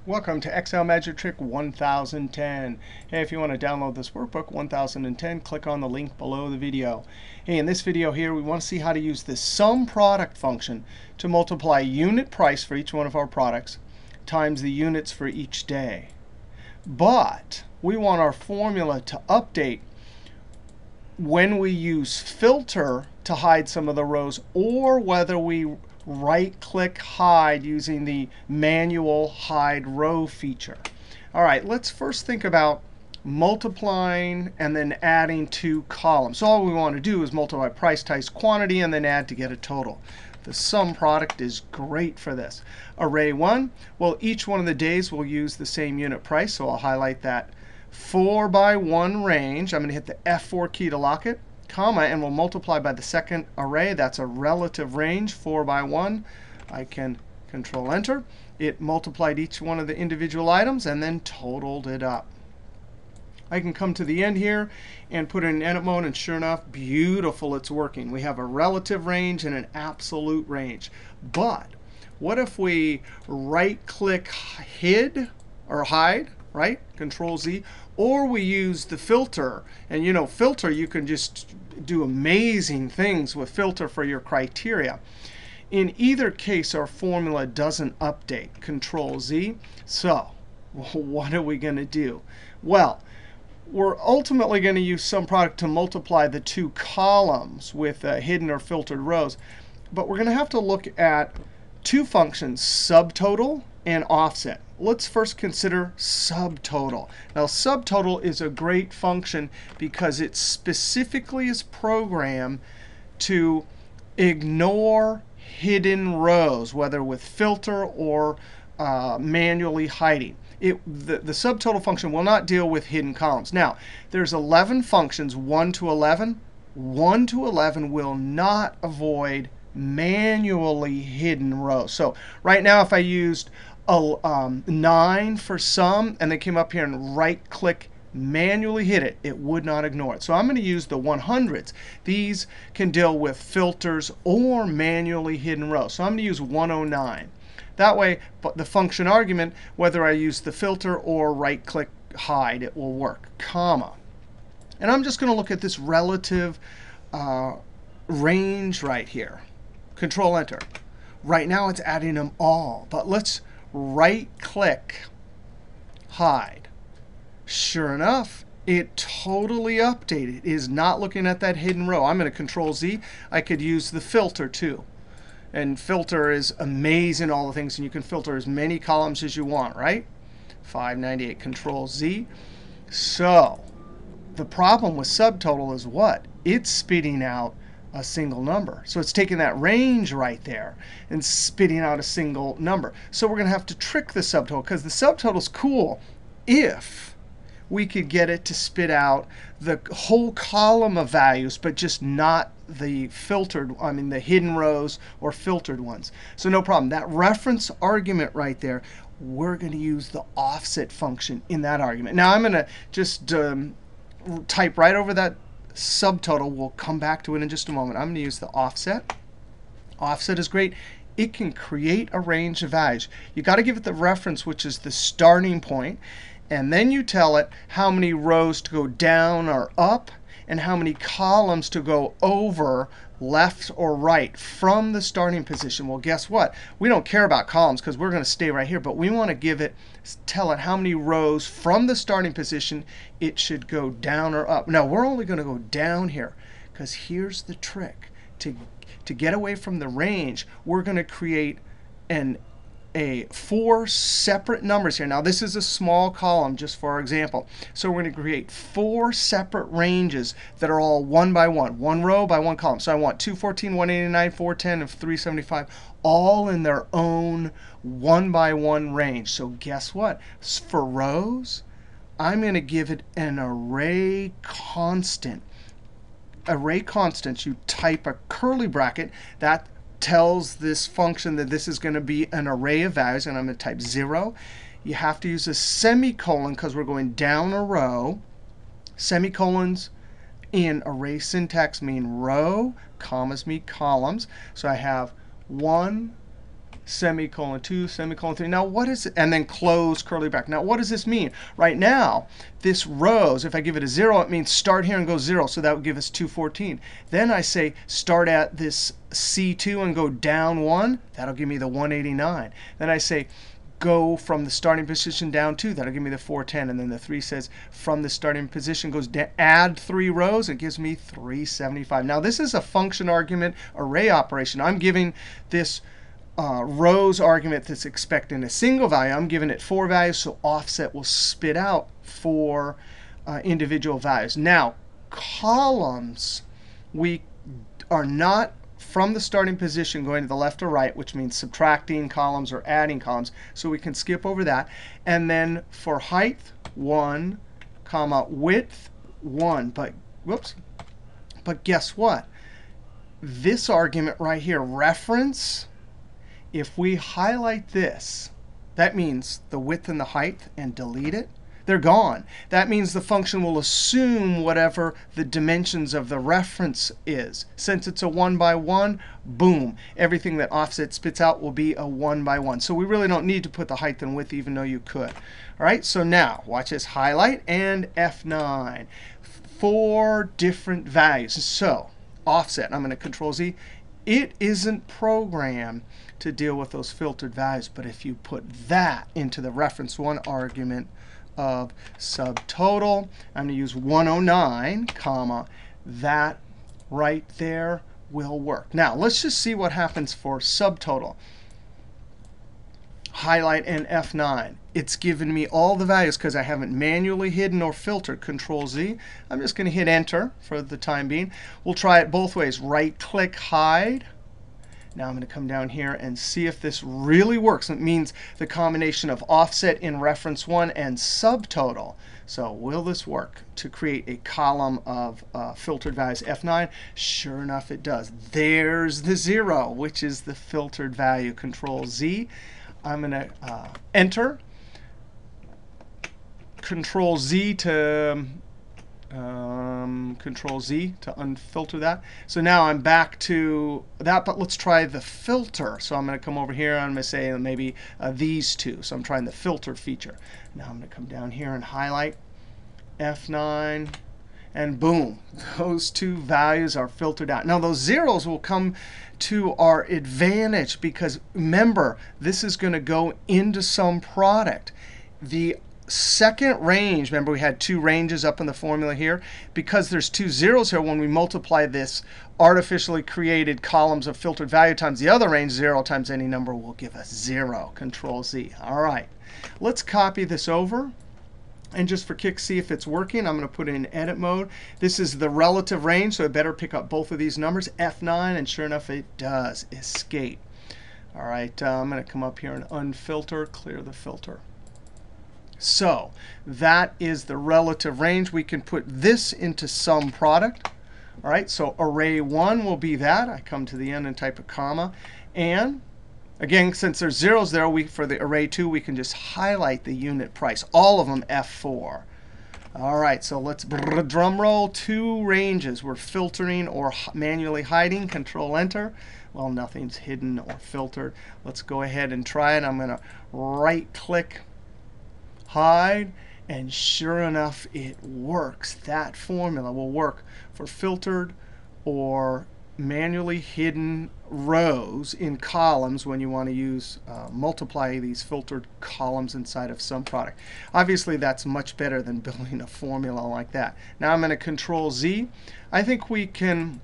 Welcome to Excel Magic Trick 1010. Hey, if you want to download this workbook 1010, click on the link below the video. Hey, in this video here, we want to see how to use the SUMPRODUCT function to multiply unit price for each one of our products times the units for each day. But we want our formula to update when we use filter to hide some of the rows, or whether we right-click hide using the manual hide row feature. All right, let's first think about multiplying and then adding two columns. So all we want to do is multiply price times quantity and then add to get a total. The sum product is great for this. Array 1, well, each one of the days will use the same unit price, so I'll highlight that 4 by 1 range. I'm going to hit the F4 key to lock it, comma, and we'll multiply by the second array. That's a relative range, 4 by 1. I can Control Enter. It multiplied each one of the individual items and then totaled it up. I can come to the end here and put it in edit mode, and sure enough, beautiful, it's working. We have a relative range and an absolute range. But what if we right-click hid or hide, right? Control Z. Or we use the filter. And you know, filter, you can just do amazing things with filter for your criteria. In either case, our formula doesn't update. Control Z. So what are we going to do? Well, we're ultimately going to use SUMPRODUCT to multiply the two columns with hidden or filtered rows. But we're going to have to look at two functions, subtotal and offset. Let's first consider subtotal. Now, subtotal is a great function because it specifically is programmed to ignore hidden rows, whether with filter or manually hiding. The subtotal function will not deal with hidden columns. Now, there's 11 functions, 1 to 11. 1 to 11 will not avoid manually hidden rows. So right now, if I used a 9 for sum and then came up here and right-click manually hit it, it would not ignore it. So I'm going to use the 100s. These can deal with filters or manually hidden rows. So I'm going to use 109. That way, but the function argument, whether I use the filter or right-click hide, it will work, comma. And I'm just going to look at this relative range right here. Control Enter. Right now, it's adding them all. But let's right-click hide. Sure enough, it totally updated. It is not looking at that hidden row. I'm going to Control Z. I could use the filter too. And filter is amazing, all the things. And you can filter as many columns as you want, right? 598, Control Z. So the problem with subtotal is what? It's spitting out a single number. So it's taking that range right there and spitting out a single number. So we're going to have to trick the subtotal, because the subtotal is cool if we could get it to spit out the whole column of values, but just not the filtered, I mean the hidden rows or filtered ones. So no problem. That reference argument right there, we're going to use the offset function in that argument. Now I'm going to just type right over that subtotal. We'll come back to it in just a moment. I'm going to use the offset. Offset is great. It can create a range of values. You got to give it the reference, which is the starting point. And then you tell it how many rows to go down or up and how many columns to go over, left or right from the starting position. Well, guess what? We don't care about columns because we're going to stay right here. But we want to tell it how many rows from the starting position it should go down or up. Now, we're only going to go down here because here's the trick. To get away from the range, we're going to create four separate numbers here. Now, this is a small column just for our example. So we're going to create 4 separate ranges that are all 1 by 1, 1 row by 1 column. So I want 214, 189, 410, and 375 all in their own 1 by 1 range. So guess what? For rows, I'm going to give it an array constant. Array constants, you type a curly bracket. That tells this function that this is going to be an array of values, and I'm going to type 0. You have to use a semicolon because we're going down a row. Semicolons in array syntax mean row, commas mean columns. So I have 1, semicolon 2, semicolon 3. Now what is it? And then close curly bracket. Now what does this mean? Right now, this rows, if I give it a 0, it means start here and go 0. So that would give us 214. Then I say start at this C2 and go down 1. That'll give me the 189. Then I say go from the starting position down 2. That'll give me the 410. And then the 3 says from the starting position goes down, add 3 rows. It gives me 375. Now this is a function argument array operation. I'm giving this rows argument that's expecting a single value. I'm giving it 4 values, so offset will spit out 4 individual values. Now columns, we are not from the starting position going to the left or right, which means subtracting columns or adding columns. So we can skip over that. And then for height, 1, comma, width, 1. But whoops. But guess what? This argument right here, reference, if we highlight this, that means the width and the height, and delete it, they're gone. That means the function will assume whatever the dimensions of the reference is. Since it's a 1 by 1, boom, everything that offset spits out will be a 1 by 1. So we really don't need to put the height and width, even though you could. All right, so now watch this, highlight and F9. 4 different values. So offset, I'm going to Control Z. It isn't programmed to deal with those filtered values. But if you put that into the reference 1 argument of subtotal, I'm going to use 109, comma, that right there will work. Now let's just see what happens for subtotal. Highlight and F9. It's given me all the values because I haven't manually hidden or filtered. Control Z. I'm just going to hit Enter for the time being. We'll try it both ways. Right-click, hide. Now I'm going to come down here and see if this really works. It means the combination of offset in reference 1 and subtotal. So will this work to create a column of filtered values F9? Sure enough, it does. There's the 0, which is the filtered value. Control Z. I'm going to Enter. Control Z to unfilter that. So now I'm back to that, but let's try the filter. So I'm going to come over here and I'm going to say maybe these two. So I'm trying the filter feature. Now I'm going to come down here and highlight F9, and boom, those 2 values are filtered out. Now those zeros will come to our advantage because remember, this is going to go into SUMPRODUCT. The second range, remember we had 2 ranges up in the formula here. Because there's 2 zeros here, when we multiply this artificially created columns of filtered value times the other range, 0 times any number will give us 0. Control Z. All right, let's copy this over. And just for kicks, see if it's working. I'm going to put it in edit mode. This is the relative range, so I better pick up both of these numbers, F9, and sure enough, it does. Escape. All right, I'm going to come up here and unfilter, clear the filter. So that is the relative range. We can put this into SUMPRODUCT. All right, so array 1 will be that. I come to the end and type a comma. And again, since there's zeros there, for the array 2, we can just highlight the unit price. All of them F4. All right, so let's drum roll. 2 ranges. We're filtering or manually hiding. Control Enter. Well, nothing's hidden or filtered. Let's go ahead and try it. I'm going to right-click, hide, and sure enough, it works. That formula will work for filtered or manually hidden rows in columns when you want to use multiply these filtered columns inside of SUMPRODUCT. Obviously, that's much better than building a formula like that. Now I'm going to Control Z. I think we can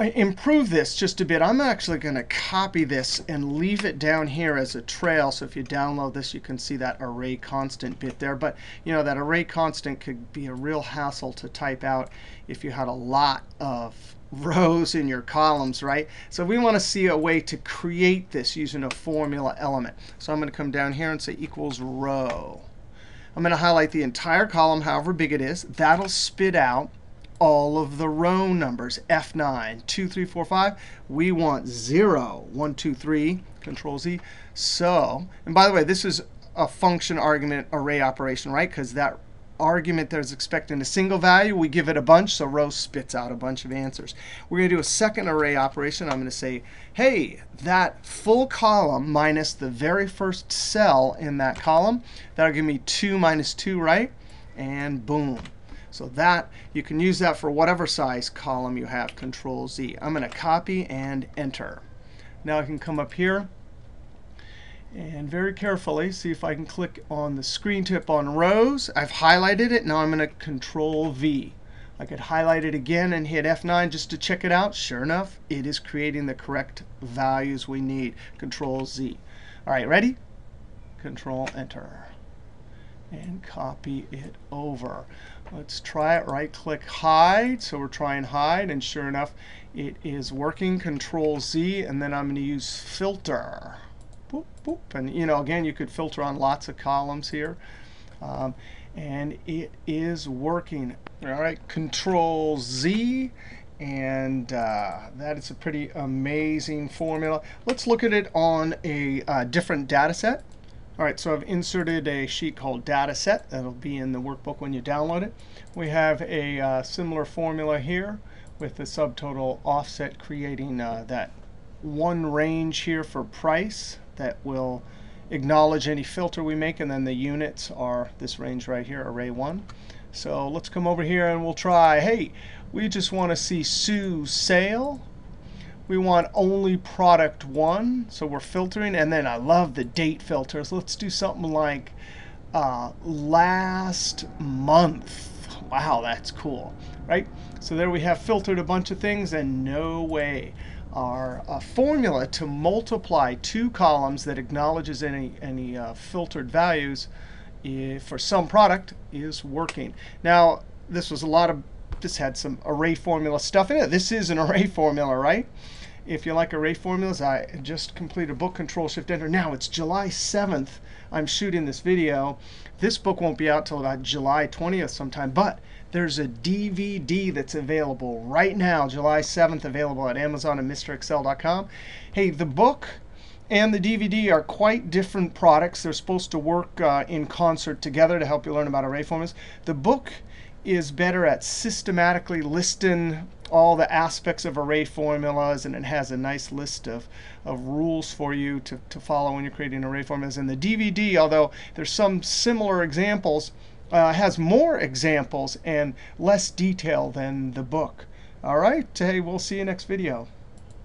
improve this just a bit. I'm actually going to copy this and leave it down here as a trail. So if you download this, you can see that array constant bit there. But you know that array constant could be a real hassle to type out if you had a lot of rows in your columns, right? So we want to see a way to create this using a formula element. So I'm going to come down here and say equals row. I'm going to highlight the entire column, however big it is. That'll spit out all of the row numbers, F9, 2, 3, 4, 5. We want 0, 1, 2, 3, Control Z. So, and by the way, this is a function argument array operation, right? Because that argument that is expecting a single value, we give it a bunch, so row spits out a bunch of answers. We're going to do a second array operation. I'm going to say, hey, that full column minus the very first cell in that column, that'll give me 2 minus 2, right? And boom. So that, you can use that for whatever size column you have, Control Z. I'm going to copy and enter. Now I can come up here and very carefully see if I can click on the screen tip on rows. I've highlighted it. Now I'm going to Control V. I could highlight it again and hit F9 just to check it out. Sure enough, it is creating the correct values we need. Control Z. All right, ready? Control Enter. And copy it over. Let's try it. Right click hide. So we're trying hide, and sure enough, it is working. Control Z, and then I'm going to use filter. Boop, boop. And again, you could filter on lots of columns here. And it is working. All right, Control Z. And that is a pretty amazing formula. Let's look at it on a different data set. All right, so I've inserted a sheet called Data Set. That'll be in the workbook when you download it. We have a similar formula here with the subtotal offset, creating that one range here for price that will acknowledge any filter we make. And then the units are this range right here, array 1. So let's come over here and we'll try, hey, we just want to see Sue's sale. We want only product 1, so we're filtering. And then I love the date filters. Let's do something like last month. Wow, that's cool, right? So there we have filtered a bunch of things, and no way our formula to multiply 2 columns that acknowledges any filtered values for some product is working. Now, this had some array formula stuff in it. This is an array formula, right? If you like array formulas, I just completed a book, Control Shift Enter. Now it's July 7th. I'm shooting this video. This book won't be out till about July 20th sometime, but there's a DVD that's available right now, July 7th, available at Amazon and MrExcel.com. Hey, the book and the DVD are quite different products. They're supposed to work in concert together to help you learn about array formulas. The book is better at systematically listing all the aspects of array formulas, and it has a nice list of rules for you to follow when you're creating array formulas. And the DVD, although there's some similar examples, has more examples and less detail than the book. All right, hey, we'll see you next video.